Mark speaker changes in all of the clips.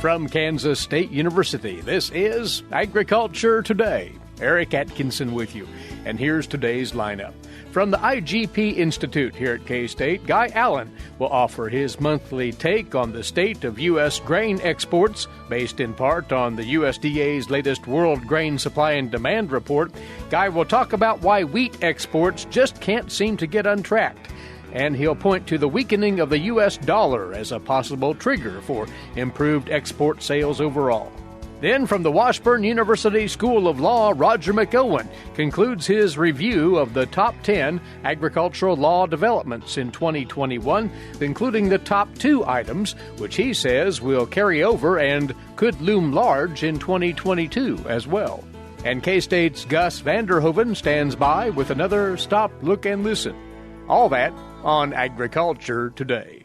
Speaker 1: From Kansas State University, this is Agriculture Today. Eric Atkinson with you, and here's today's lineup. From the IGP Institute here at K-State, Guy Allen will offer his monthly take on the state of U.S. grain exports, based in part on the USDA's latest World Grain Supply and Demand Report. Guy will talk about why wheat exports just can't seem to get untracked, and he'll point to the weakening of the U.S. dollar as a possible trigger for improved export sales overall. Then, from the Washburn University School of Law, Roger McEowen concludes his review of the top 10 agricultural law developments in 2021, including the top 2 items, which he says will carry over and could loom large in 2022 as well. And K-State's Gus van Der Hoeven stands by with another Stop, Look, and Listen. All that on Agriculture Today.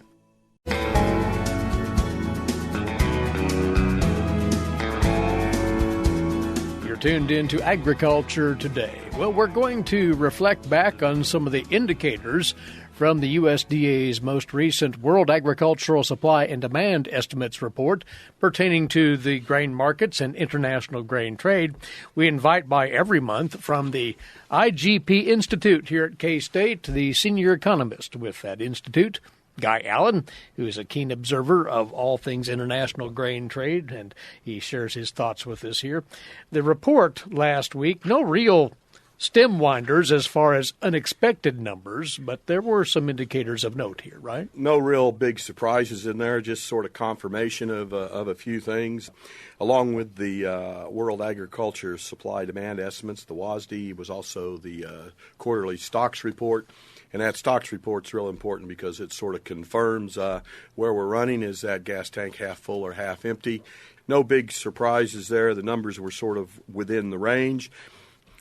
Speaker 1: Tuned into Agriculture Today. Well, we're going to reflect back on some of the indicators from the USDA's most recent World Agricultural Supply and Demand Estimates report pertaining to the grain markets and international grain trade. We invite by every month from the IGP Institute here at K-State, the senior economist with that institute, Guy Allen, who is a keen observer of all things international grain trade, and he shares his thoughts with us here. The report last week, no real stem winders as far as unexpected numbers, but there were some indicators of note here, right?
Speaker 2: No real big surprises in there, just sort of confirmation of a few things. Along with the World Agriculture Supply Demand Estimates, the WASDE was also the quarterly stocks report. And that stocks report's real important because it sort of confirms where we're running. Is that gas tank half full or half empty? No big surprises there. The numbers were sort of within the range.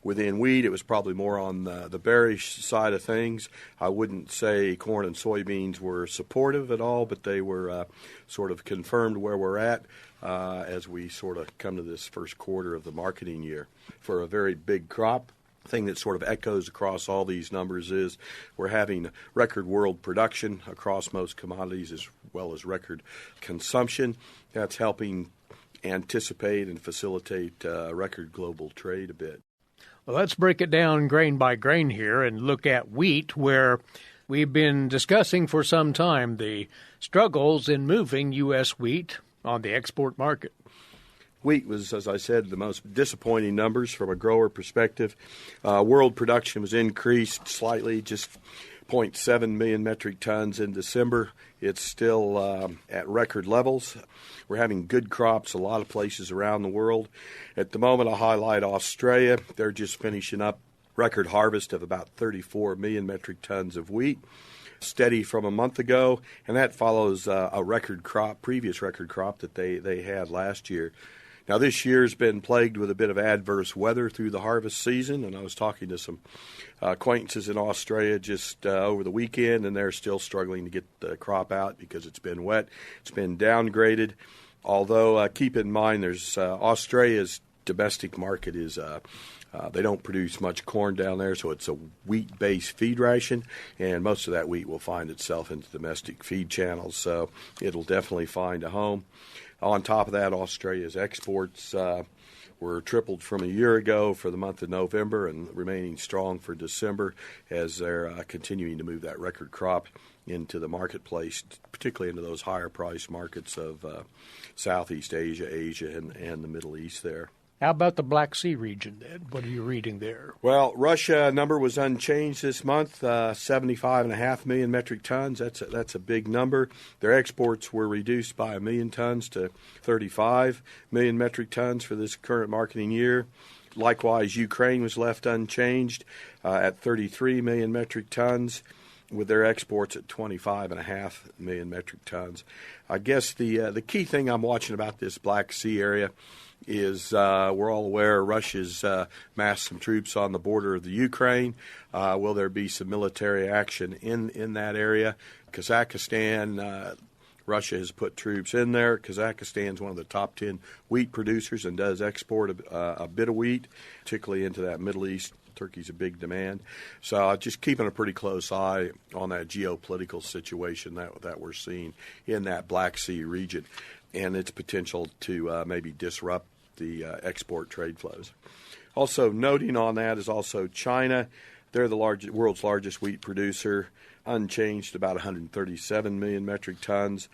Speaker 2: Within wheat, it was probably more on the bearish side of things. I wouldn't say corn and soybeans were supportive at all, but they were sort of confirmed where we're at as we sort of come to this first quarter of the marketing year. For a very big crop, thing that sort of echoes across all these numbers is we're having record world production across most commodities as well as record consumption. That's helping anticipate and facilitate record global trade a bit.
Speaker 1: Well, let's break it down grain by grain here and look at wheat, where we've been discussing for some time the struggles in moving U.S. wheat on the export market.
Speaker 2: Wheat was, as I said, the most disappointing numbers from a grower perspective. World production was increased slightly, just 0.7 million metric tons in December. It's still at record levels. We're having good crops a lot of places around the world. At the moment, I'll highlight Australia. They're just finishing up record harvest of about 34 million metric tons of wheat. Steady from a month ago, and that follows a record crop, previous record crop that they had last year. Now, this year's been plagued with a bit of adverse weather through the harvest season, and I was talking to some acquaintances in Australia just over the weekend, and they're still struggling to get the crop out because it's been wet. It's been downgraded, although keep in mind there's Australia's domestic market is they don't produce much corn down there, so it's a wheat-based feed ration, and most of that wheat will find itself into domestic feed channels, so it'll definitely find a home. On top of that, Australia's exports were tripled from a year ago for the month of November and remaining strong for December as they're continuing to move that record crop into the marketplace, particularly into those higher-priced markets of Southeast Asia, and the Middle East there.
Speaker 1: How about the Black Sea region, then? What are you reading there?
Speaker 2: Well, Russia number was unchanged this month, 75.5 million metric tons. That's a big number. Their exports were reduced by 1 million tons to 35 million metric tons for this current marketing year. Likewise, Ukraine was left unchanged at 33 million metric tons, with their exports at 25.5 million metric tons. I guess the key thing I'm watching about this Black Sea area is we're all aware Russia's massed some troops on the border of the Ukraine. Will there be some military action in that area? Kazakhstan, Russia has put troops in there. Kazakhstan's one of the top 10 wheat producers and does export a bit of wheat, particularly into that Middle East Turkey's a big demand. So just keeping a pretty close eye on that geopolitical situation that we're seeing in that Black Sea region and its potential to maybe disrupt the export trade flows. Also noting on that is also China. They're the world's largest wheat producer, unchanged about 137 million metric tons.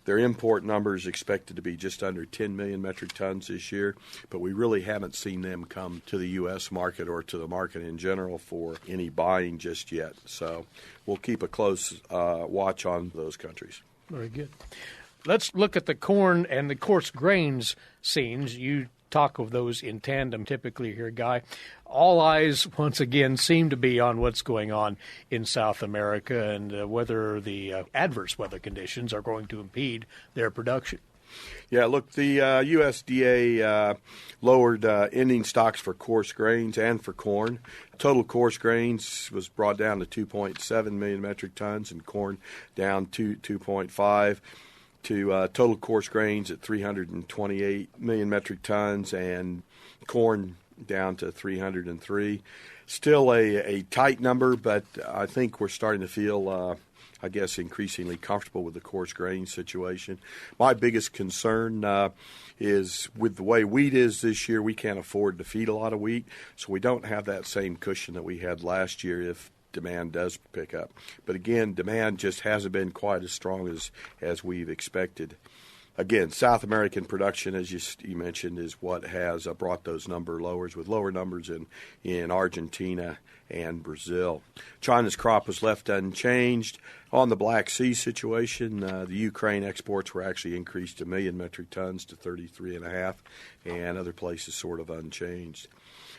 Speaker 2: Their import number is expected to be just under 10 million metric tons this year, but we really haven't seen them come to the U.S. market or to the market in general for any buying just yet. So we'll keep a close watch on those countries.
Speaker 1: Very good. Let's look at the corn and the coarse grains scenes. You talk of those in tandem typically here, Guy. All eyes, once again, seem to be on what's going on in South America and whether the adverse weather conditions are going to impede their production.
Speaker 2: Yeah, look, the USDA lowered ending stocks for coarse grains and for corn. Total coarse grains was brought down to 2.7 million metric tons and corn down to 2.5. to total coarse grains at 328 million metric tons and corn down to 303. Still a tight number, but I think we're starting to feel, increasingly comfortable with the coarse grain situation. My biggest concern is with the way wheat is this year, we can't afford to feed a lot of wheat, so we don't have that same cushion that we had last year if demand does pick up. But again, demand just hasn't been quite as strong as we've expected. Again, South American production, as you mentioned, is what has brought those lowers, with lower numbers in Argentina and Brazil. China's crop was left unchanged. On the Black Sea situation, the Ukraine exports were actually increased 1 million metric tons to 33.5, and other places sort of unchanged.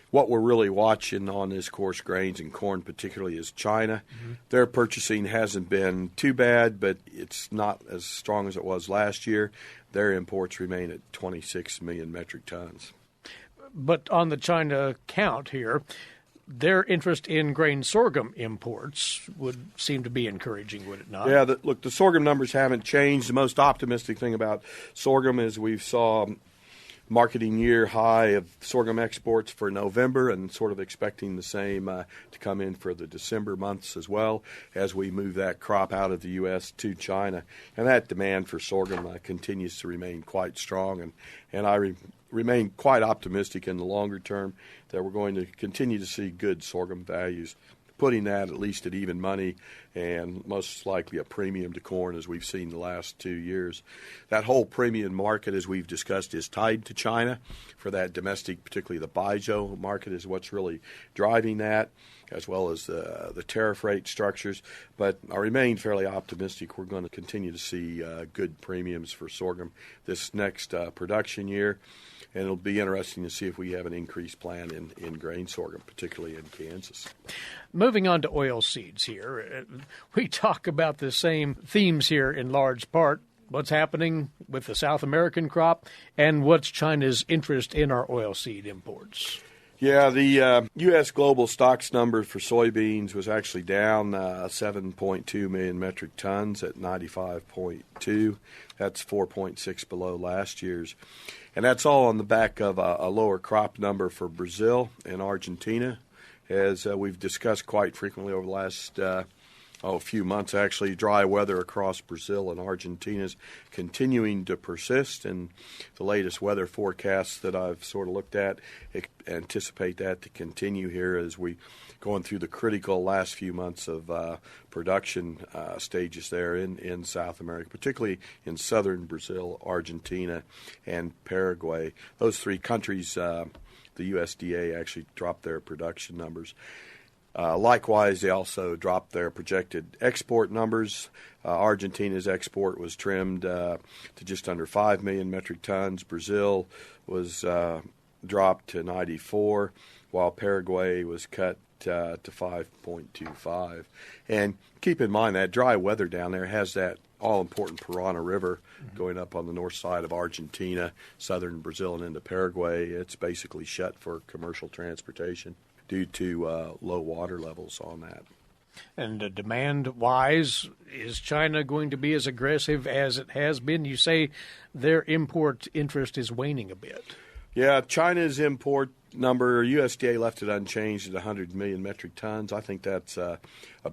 Speaker 2: What we're really watching on this coarse grains and corn particularly is China. Mm-hmm. Their purchasing hasn't been too bad, but it's not as strong as it was last year. Their imports remain at 26 million metric tons.
Speaker 1: But on the China count here, their interest in grain sorghum imports would seem to be encouraging, would it not?
Speaker 2: Yeah, the sorghum numbers haven't changed. The most optimistic thing about sorghum is we saw marketing year high of sorghum exports for November and sort of expecting the same to come in for the December months as well as we move that crop out of the U.S. to China. And that demand for sorghum continues to remain quite strong. And I remain quite optimistic in the longer term that we're going to continue to see good sorghum values, putting that at least at even money and most likely a premium to corn as we've seen the last 2 years. That whole premium market, as we've discussed, is tied to China for that domestic, particularly the Baijiu market is what's really driving that, as well as the tariff rate structures. But I remain fairly optimistic we're going to continue to see good premiums for sorghum this next production year. And it'll be interesting to see if we have an increased plan in grain sorghum, particularly in Kansas.
Speaker 1: Moving on to oil seeds here, we talk about the same themes here in large part. What's happening with the South American crop and what's China's interest in our oil seed imports?
Speaker 2: Yeah, the U.S. global stocks number for soybeans was actually down 7.2 million metric tons at 95.2. That's 4.6 below last year's. And that's all on the back of a lower crop number for Brazil and Argentina. As we've discussed quite frequently over the last few months, actually, dry weather across Brazil and Argentina is continuing to persist. And the latest weather forecasts that I've sort of looked at anticipate that to continue here as we going through the critical last few months of production stages there in South America, particularly in southern Brazil, Argentina, and Paraguay. Those three countries, the USDA actually dropped their production numbers. Likewise, they also dropped their projected export numbers. Argentina's export was trimmed to just under 5 million metric tons. Brazil was dropped to 94, while Paraguay was cut to 5.25. And keep in mind that dry weather down there has that all-important Parana River going up on the north side of Argentina, southern Brazil, and into Paraguay. It's basically shut for commercial transportation due to low water levels on that.
Speaker 1: And demand-wise, is China going to be as aggressive as it has been? You say their import interest is waning a bit.
Speaker 2: Yeah, China's import number, USDA left it unchanged at 100 million metric tons. I think that's a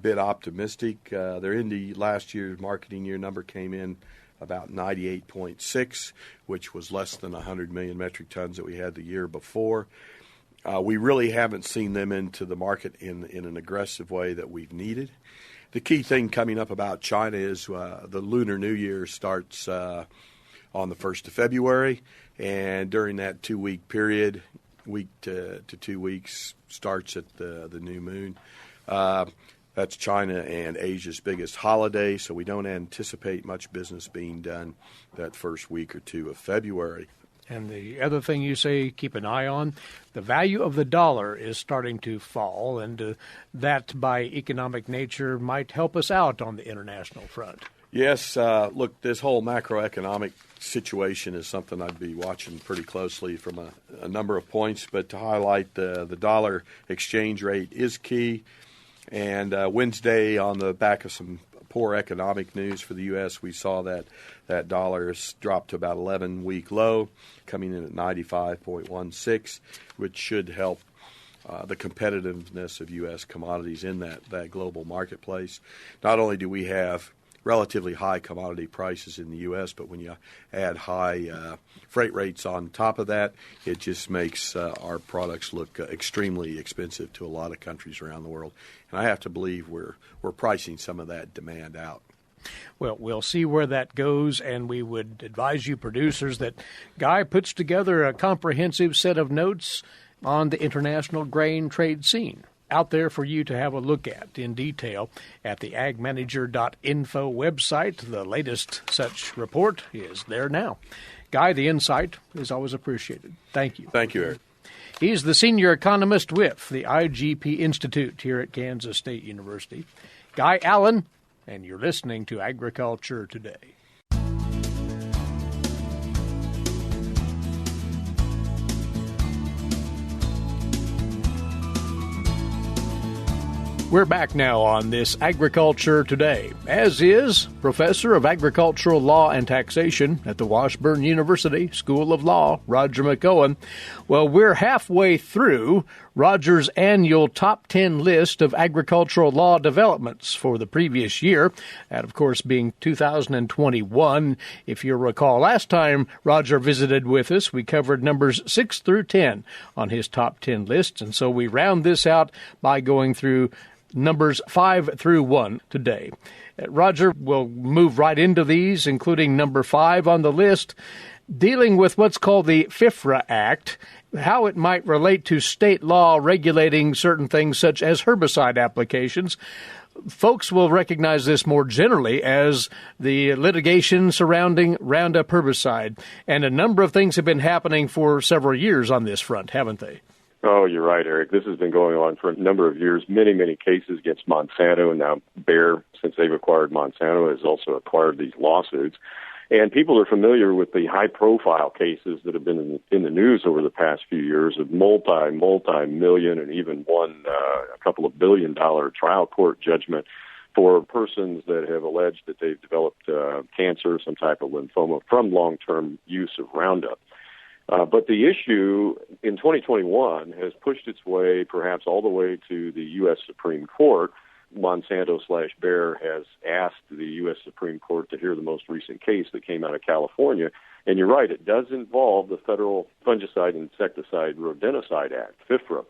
Speaker 2: bit optimistic. Their Indy last year's marketing year number came in about 98.6, which was less than 100 million metric tons that we had the year before. We really haven't seen them into the market in an aggressive way that we've needed. The key thing coming up about China is the Lunar New Year starts on the 1st of February, and during that 2-week period, week to 2 weeks, starts at the new moon. That's China and Asia's biggest holiday, so we don't anticipate much business being done that first week or two of February.
Speaker 1: And the other thing you say, keep an eye on, the value of the dollar is starting to fall, and that by economic nature might help us out on the international front.
Speaker 2: Yes, look, this whole macroeconomic situation is something I'd be watching pretty closely from a number of points, but to highlight the dollar exchange rate is key. And Wednesday, on the back of some poor economic news for the U.S., we saw that dollar has dropped to about 11-week low, coming in at 95.16, which should help the competitiveness of U.S. commodities in that global marketplace. Not only do we have relatively high commodity prices in the U.S., but when you add high freight rates on top of that, it just makes our products look extremely expensive to a lot of countries around the world. And I have to believe we're pricing some of that demand out.
Speaker 1: Well, we'll see where that goes, and we would advise you producers that Guy puts together a comprehensive set of notes on the international grain trade scene out there for you to have a look at in detail at the agmanager.info website. The latest such report is there now. Guy, the insight is always appreciated. Thank you.
Speaker 2: Thank you, Eric.
Speaker 1: He's the senior economist with the IGP Institute here at Kansas State University. Guy Allen, and you're listening to Agriculture Today. We're back now on this Agriculture Today, as is Professor of Agricultural Law and Taxation at the Washburn University School of Law, Roger McEowen. Well, we're halfway through Roger's annual top 10 list of agricultural law developments for the previous year, that, of course, being 2021. If you recall, last time Roger visited with us, we covered numbers 6 through 10 on his top 10 list, and so we round this out by going through numbers 5 through 1 today. Roger will move right into these, including number 5 on the list, dealing with what's called the FIFRA Act, how it might relate to state law regulating certain things such as herbicide applications. Folks will recognize this more generally as the litigation surrounding Roundup herbicide, and a number of things have been happening for several years on this front, haven't they?
Speaker 3: Oh, you're right, Eric. This has been going on for a number of years, many cases against Monsanto, and now Bayer, since they've acquired Monsanto, has also acquired these lawsuits. And people are familiar with the high-profile cases that have been in the news over the past few years of multi-million and even one a couple of billion-dollar trial court judgment for persons that have alleged that they've developed cancer, some type of lymphoma, from long-term use of Roundup. But the issue in 2021 has pushed its way perhaps all the way to the U.S. Supreme Court. Monsanto/Bayer has asked the U.S. Supreme Court to hear the most recent case that came out of California. And you're right, it does involve the Federal Fungicide and Insecticide Rodenticide Act, FIFRA,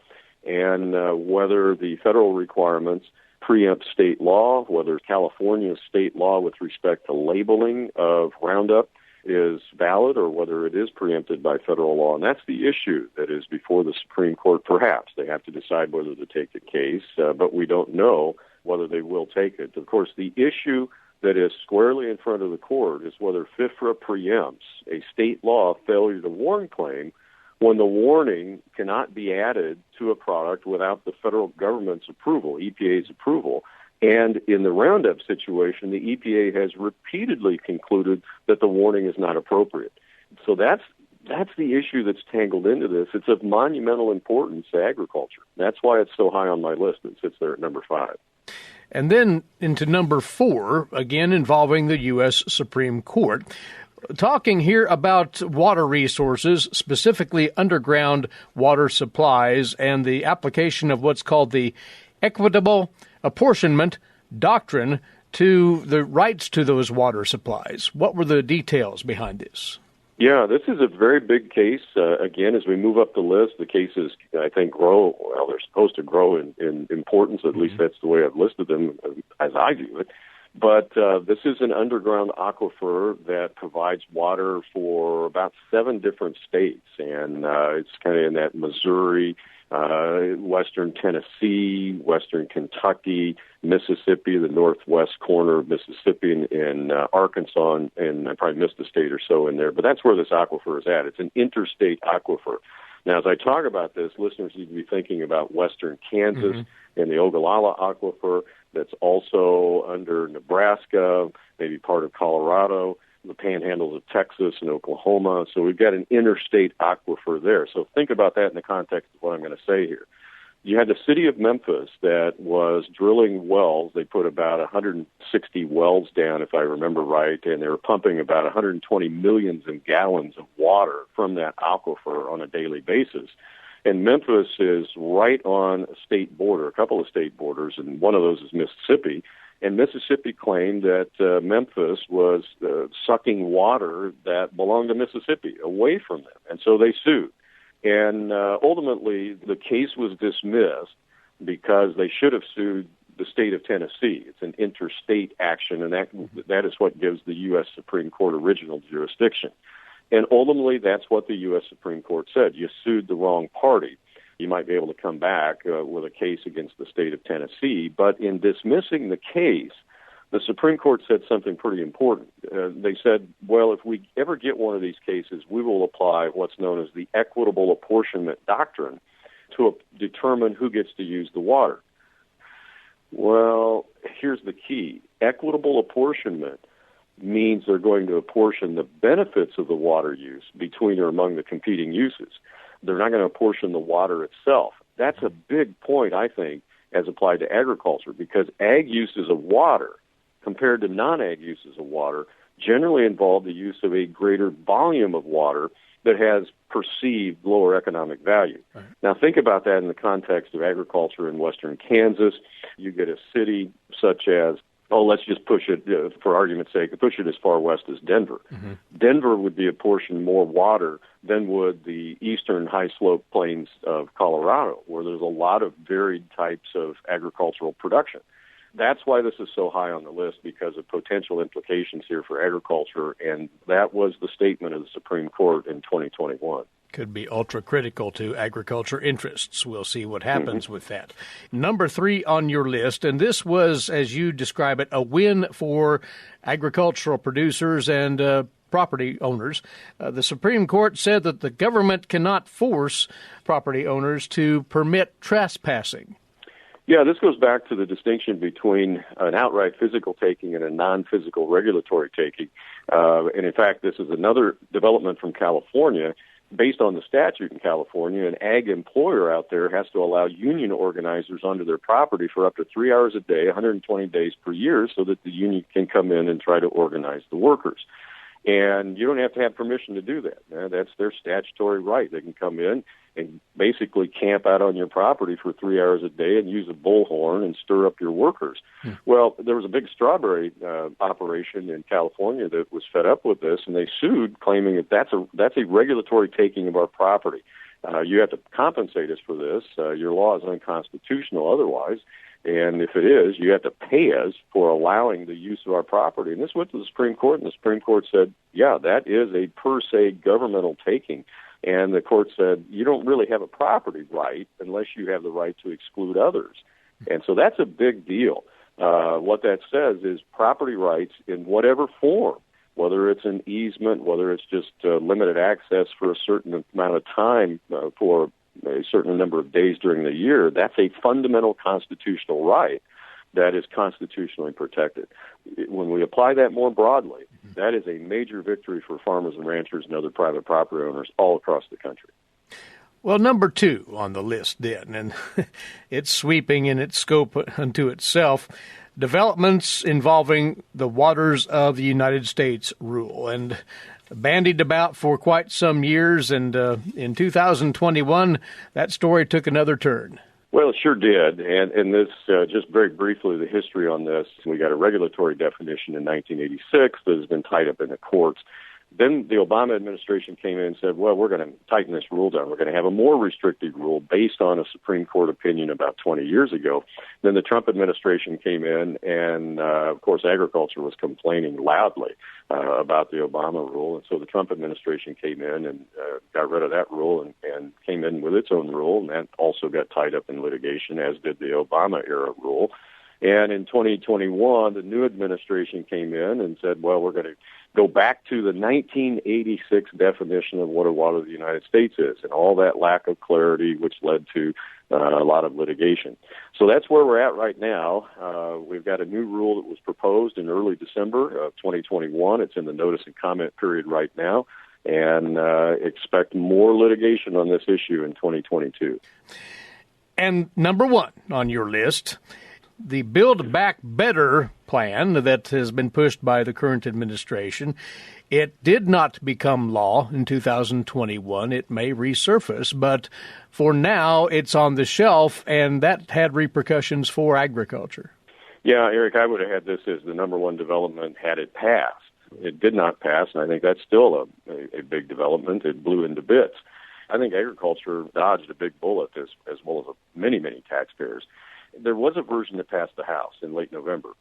Speaker 3: and whether the federal requirements preempt state law, whether California's state law with respect to labeling of Roundup is valid or whether it is preempted by federal law. And that's the issue that is before the Supreme Court. Perhaps they have to decide whether to take the case, but we don't know whether they will take it. Of course, the issue that is squarely in front of the court is whether FIFRA preempts a state law failure to warn claim when the warning cannot be added to a product without the federal government's approval, EPA's approval. And in the Roundup situation, the EPA has repeatedly concluded that the warning is not appropriate. So that's the issue that's tangled into this. It's of monumental importance to agriculture. That's why it's so high on my list and sits there at number 5.
Speaker 1: And then into number 4, again involving the U.S. Supreme Court. Talking here about water resources, specifically underground water supplies, and the application of what's called the equitable apportionment doctrine to the rights to those water supplies. What were the details behind this?
Speaker 3: Yeah, this is a very big case. Again, as we move up the list, the cases, I think, grow. Well, they're supposed to grow in importance. At least that's the way I've listed them as I view it. But this is an underground aquifer that provides water for about 7 different states. And it's kind of in that Missouri, western Tennessee, western Kentucky, Mississippi, the northwest corner of Mississippi, and Arkansas, and I probably missed a state or so in there. But that's where this aquifer is at. It's an interstate aquifer. Now, as I talk about this, listeners need to be thinking about western Kansas and the Ogallala aquifer that's also under Nebraska, maybe part of Colorado, the panhandles of Texas and Oklahoma. So we've got an interstate aquifer there. So think about that in the context of what I'm going to say here. You had the city of Memphis that was drilling wells. They put about 160 wells down, if I remember right, and they were pumping about 120 million gallons of water from that aquifer on a daily basis. And Memphis is right on a state border, a couple of state borders, and one of those is Mississippi. And Mississippi claimed that Memphis was sucking water that belonged to Mississippi away from them. And so they sued. And ultimately, the case was dismissed because they should have sued the state of Tennessee. It's an interstate action, and that is what gives the U.S. Supreme Court original jurisdiction. And ultimately, that's what the U.S. Supreme Court said. You sued the wrong party. You might be able to come back with a case against the state of Tennessee. But in dismissing the case, the Supreme Court said something pretty important. They said, well, if we ever get one of these cases, we will apply what's known as the equitable apportionment doctrine to determine who gets to use the water. Well, here's the key. Equitable apportionment means they're going to apportion the benefits of the water use between or among the competing uses. They're not going to apportion the water itself. That's a big point, I think, as applied to agriculture, because ag uses of water compared to non-ag uses of water generally involve the use of a greater volume of water that has perceived lower economic value. Right. Now, think about that in the context of agriculture in western Kansas. You get a city such as, let's just push it, for argument's sake, push it as far west as Denver. Mm-hmm. Denver would be apportioned more water than would the eastern high-slope plains of Colorado, where there's a lot of varied types of agricultural production. That's why this is so high on the list, because of potential implications here for agriculture, and that was the statement of the Supreme Court in 2021.
Speaker 1: Could be ultra-critical to agriculture interests. We'll see what happens with that. Number 3 on your list, and this was, as you describe it, a win for agricultural producers and property owners. The Supreme Court said that the government cannot force property owners to permit trespassing.
Speaker 3: Yeah, this goes back to the distinction between an outright physical taking and a non-physical regulatory taking. And in fact, this is another development from California. Based on the statute in California, an ag employer out there has to allow union organizers onto their property for up to 3 hours a day, 120 days per year, so that the union can come in and try to organize the workers. And you don't have to have permission to do that. That's their statutory right. They can come in and basically camp out on your property for 3 hours a day and use a bullhorn and stir up your workers. Well, there was a big strawberry operation in California that was fed up with this, and they sued, claiming that that's a regulatory taking of our property. You have to compensate us for this. Your law is unconstitutional otherwise. And if it is, you have to pay us for allowing the use of our property. And this went to the Supreme Court, and the Supreme Court said, yeah, that is a per se governmental taking. And the court said, you don't really have a property right unless you have the right to exclude others. And so that's a big deal. What that says is property rights in whatever form, whether it's an easement, whether it's just limited access for a certain amount of time for a certain number of days during the year, that's a fundamental constitutional right that is constitutionally protected. When we apply that more broadly, that is a major victory for farmers and ranchers and other private property owners all across the country.
Speaker 1: Well, number 2 on the list then, and it's sweeping in its scope unto itself. developments involving the Waters of the United States rule, and bandied about for quite some years, and in 2021, that story took another turn.
Speaker 3: Well, it sure did. And this, just very briefly, the history on this, we got a regulatory definition in 1986 that has been tied up in the courts. Then the Obama administration came in and said, well, we're going to tighten this rule down. We're going to have a more restricted rule based on a Supreme Court opinion about 20 years ago. Then the Trump administration came in, and, of course, agriculture was complaining loudly about the Obama rule. And so the Trump administration came in and got rid of that rule and came in with its own rule, and that also got tied up in litigation, as did the Obama-era rule. And in 2021, the new administration came in and said, well, we're going to go back to the 1986 definition of what a water of the United States is, and all that lack of clarity, which led to a lot of litigation. So that's where we're at right now. We've got a new rule that was proposed in early December of 2021. It's in the notice and comment period right now, and expect more litigation on this issue in 2022.
Speaker 1: And number one on your list, the Build Back Better plan that has been pushed by the current administration. It did not become law in 2021. It may resurface, but for now it's on the shelf, and that had repercussions for agriculture.
Speaker 3: Yeah, Eric, I would have had this as the number one development had it passed. It did not pass, and I think that's still a big development. It blew into bits. I think agriculture dodged a big bullet, as well as many, many taxpayers. There was a version that passed the House in late November.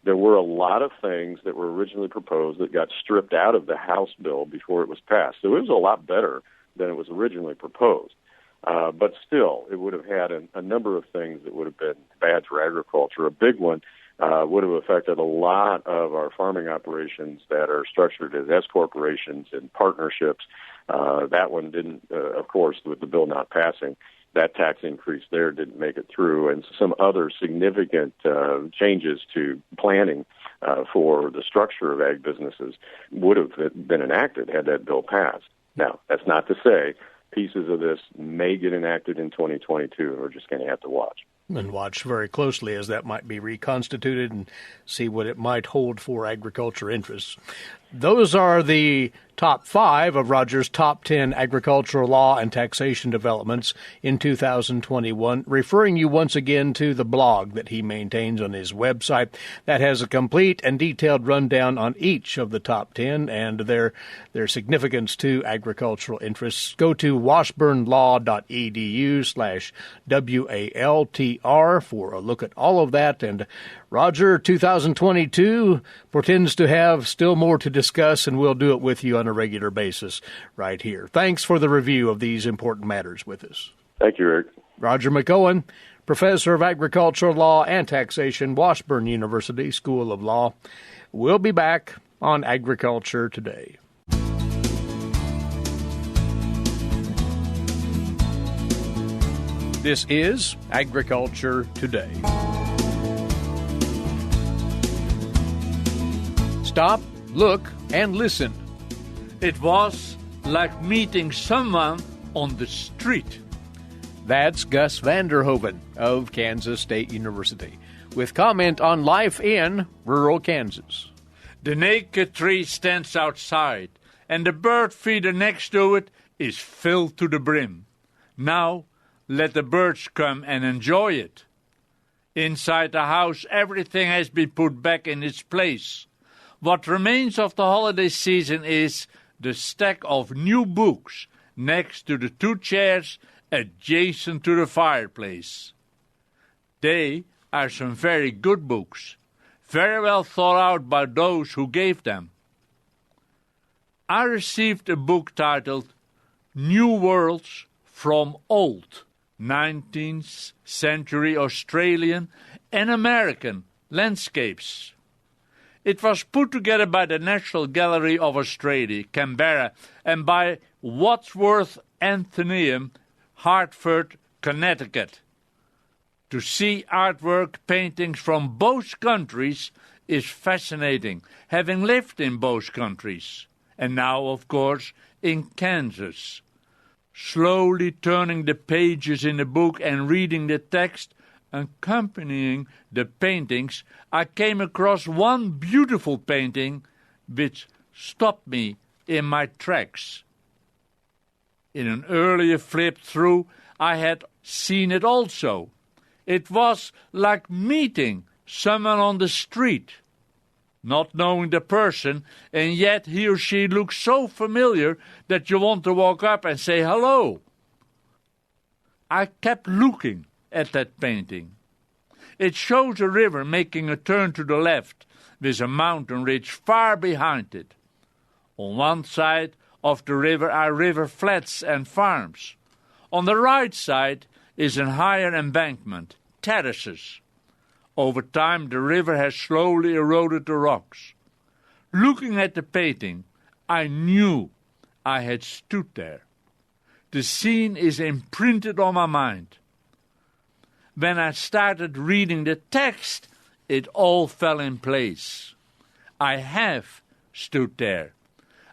Speaker 3: There were a lot of things that were originally proposed that got stripped out of the House bill before it was passed. So it was a lot better than it was originally proposed. But still, it would have had a number of things that would have been bad for agriculture. A big one would have affected a lot of our farming operations that are structured as S corporations and partnerships. That one didn't, of course, with the bill not passing. That tax increase there didn't make it through, and some other significant changes to planning for the structure of ag businesses would have been enacted had that bill passed. Now, that's not to say pieces of this may get enacted in 2022, and we're just going to have to watch.
Speaker 1: And watch very closely as that might be reconstituted and see what it might hold for agriculture interests. Those are the top 5 of Roger's top 10 agricultural law and taxation developments in 2021, referring you once again to the blog that he maintains on his website that has a complete and detailed rundown on each of the top 10 and their significance to agricultural interests. Go to washburnlaw.edu/WALTR for a look at all of that. And Roger, 2022 portends to have still more to discuss, and we'll do it with you on a regular basis right here. Thanks for the review of these important matters with us.
Speaker 3: Thank you, Eric.
Speaker 1: Roger McEowen, Professor of Agricultural Law and Taxation, Washburn University School of Law. We'll be back on Agriculture Today. This is Agriculture Today. Stop, look, and listen.
Speaker 4: It was like meeting someone on the street.
Speaker 1: That's Gus van Der Hoeven of Kansas State University, with comment on life in rural Kansas.
Speaker 4: The naked tree stands outside, and the bird feeder next to it is filled to the brim. Now, let the birds come and enjoy it. Inside the house, everything has been put back in its place. What remains of the holiday season is the stack of new books next to the 2 chairs adjacent to the fireplace. They are some very good books, very well thought out by those who gave them. I received a book titled New Worlds from Old 19th Century Australian and American Landscapes. It was put together by the National Gallery of Australia, Canberra, and by Wadsworth Atheneum, Hartford, Connecticut. To see artwork paintings from both countries is fascinating, having lived in both countries, and now, of course, in Kansas. Slowly turning the pages in the book and reading the text, accompanying the paintings, I came across one beautiful painting which stopped me in my tracks. In an earlier flip through, I had seen it also. It was like meeting someone on the street, not knowing the person, and yet he or she looks so familiar that you want to walk up and say hello. I kept looking at that painting. It shows a river making a turn to the left with a mountain ridge far behind it. On one side of the river are river flats and farms. On the right side is a higher embankment, terraces. Over time the river has slowly eroded the rocks. Looking at the painting, I knew I had stood there. The scene is imprinted on my mind. When I started reading the text, it all fell in place. I have stood there.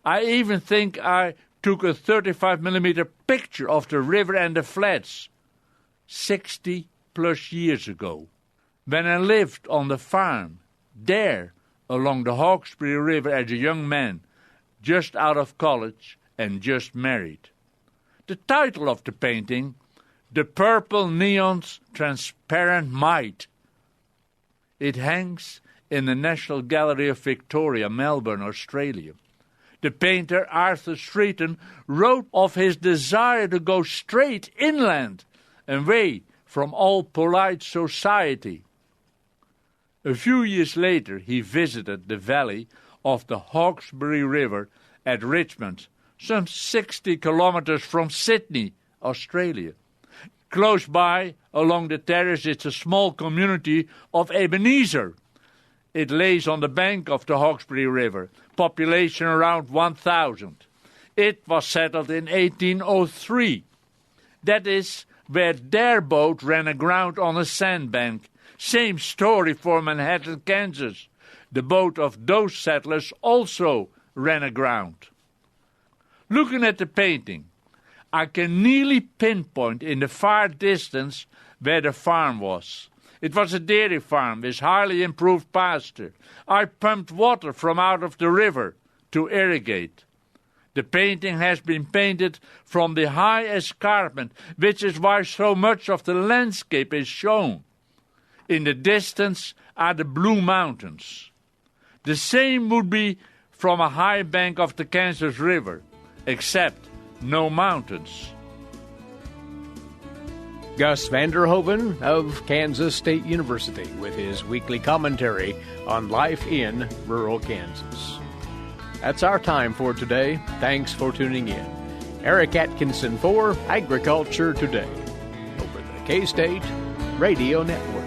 Speaker 4: I even think I took a 35mm picture of the river and the flats 60 plus years ago. When I lived on the farm, there, along the Hawkesbury River as a young man, just out of college and just married. The title of the painting, The Purple Neon's Transparent Might. It hangs in the National Gallery of Victoria, Melbourne, Australia. The painter Arthur Streeton wrote of his desire to go straight inland, away from all polite society. A few years later, he visited the valley of the Hawkesbury River at Richmond, some 60 kilometers from Sydney, Australia. Close by, along the terrace, is a small community of Ebenezer. It lays on the bank of the Hawkesbury River, population around 1,000. It was settled in 1803. That is where their boat ran aground on a sandbank. Same story for Manhattan, Kansas. The boat of those settlers also ran aground. Looking at the painting, I can nearly pinpoint in the far distance where the farm was. It was a dairy farm with highly improved pasture. I pumped water from out of the river to irrigate. The painting has been painted from the high escarpment, which is why so much of the landscape is shown. In the distance are the Blue Mountains. The same would be from a high bank of the Kansas River, except no mountains.
Speaker 1: Gus van Der Hoeven of Kansas State University with his weekly commentary on life in rural Kansas. That's our time for today. Thanks for tuning in. Eric Atkinson for Agriculture Today over the K-State Radio Network.